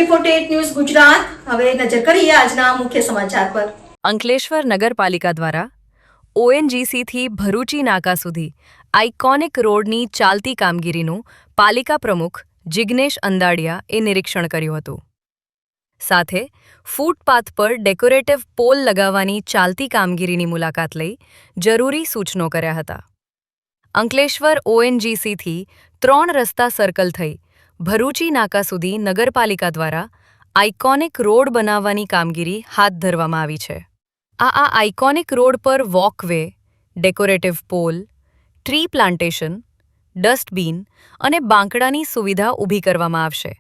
AB48 news Gujarat. હવે નજર કરીએ આજના મુખ્ય સમાચાર પર। અંકલેશ્વર નગરપાલિકા દ્વારા ONGC થી ભરૂચી નાકા સુધી આઇકોનિક રોડની ચાલતી કામગીરીનું પાલિકા પ્રમુખ જિગ્નેશ અંદાડિયાએ નિરીક્ષણ કર્યું હતું। સાથે ફૂટપાથ પર ડેકોરેટિવ પોલ લગાવવાની ચાલતી કામગીરીની મુલાકાત લઈ જરૂરી સૂચનો કર્યા હતા। અંકલેશ્વર ONGC થી 3 રસ્તા સર્કલ થઈ ભરૂચી નાકા સુધી નગરપાલિકા દ્વારા આઇકોનિક રોડ બનાવવાની કામગીરી હાથ ધરવામાં આવી છે। આ આઇકોનિક રોડ પર walkway, decorative pole, tree plantation, dustbin અને બાંકડાની સુવિધા ઊભી કરવામાં આવશે।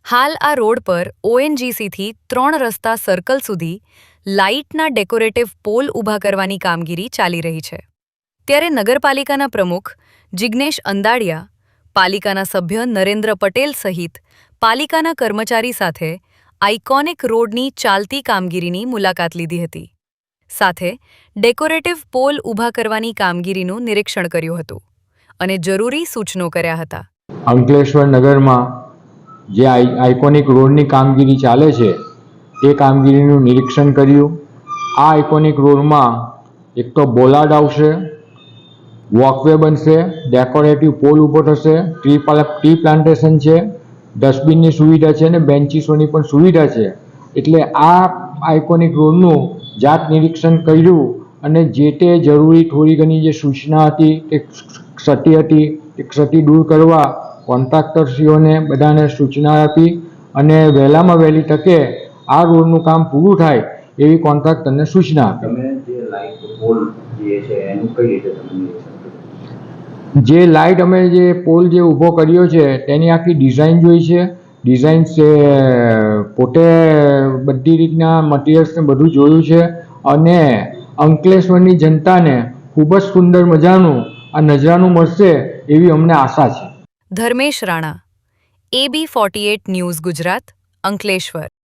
હાલ આ રોડ પર ONGC થી 3 રસ્તા સર્કલ સુધી લાઇટના ડેકોરેટિવ પોલ ઊભા કરવાની કામગીરી ચાલી રહી છે। ત્યારે નગરપાલિકાના પ્રમુખ જિગ્નેશ અંદાડિયા, પાલિકાના સભ્ય નરેન્દ્ર પટેલ સહિત પાલિકાના કર્મચારી સાથે આઇકોનિક રોડની ચાલતી કામગીરીની મુલાકાત લીધી હતી। સાથે ડેકોરેટિવ પોલ ઊભા કરવાની કામગીરીનું નિરીક્ષણ કર્યું હતું અને જરૂરી સૂચનો કર્યા હતા। અંકલેશ્વર નગરમાં જે આઇકોનિક રોડની કામગીરી ચાલે છે તે કામગીરીનું નિરીક્ષણ કર્યું। આ આઇકોનિક રોડમાં એક તો બોલાર્ડ આવશે, વોકવે બનશે, ડેકોરેટિવ પોલ ઊભો થશે, ટ્રી પ્લાન્ટેશન છે, ડસ્ટબિનની સુવિધા છે અને બેન્ચીસોની પણ સુવિધા છે। એટલે આ આઇકોનિક રોડનું જાત નિરીક્ષણ કર્યું અને જે તે જરૂરી થોડી ઘણી જે સૂચના હતી તે ક્ષતિ દૂર કરવા કોન્ટ્રાક્ટરશ્રીઓને બધાને સૂચના આપી અને વહેલામાં વહેલી તકે આ રોડનું કામ પૂરું થાય એવી કોન્ટ્રાક્ટરને સૂચના આપી। જે લાઇટ અમે જે પોલ જે ઊભો કર્યો છે તેની આખી ડિઝાઇન જોઈ છે। ડિઝાઇન છે પોતે બધી રીતના મટીરિયલ્સને બધું જોયું છે અને અંકલેશ્વરની જનતાને ખૂબ જ સુંદર મજાનું આ નજરાનું મળશે એવી અમને આશા છે। Dharmesh Rana, AB48 news Gujarat, Ankleshwar.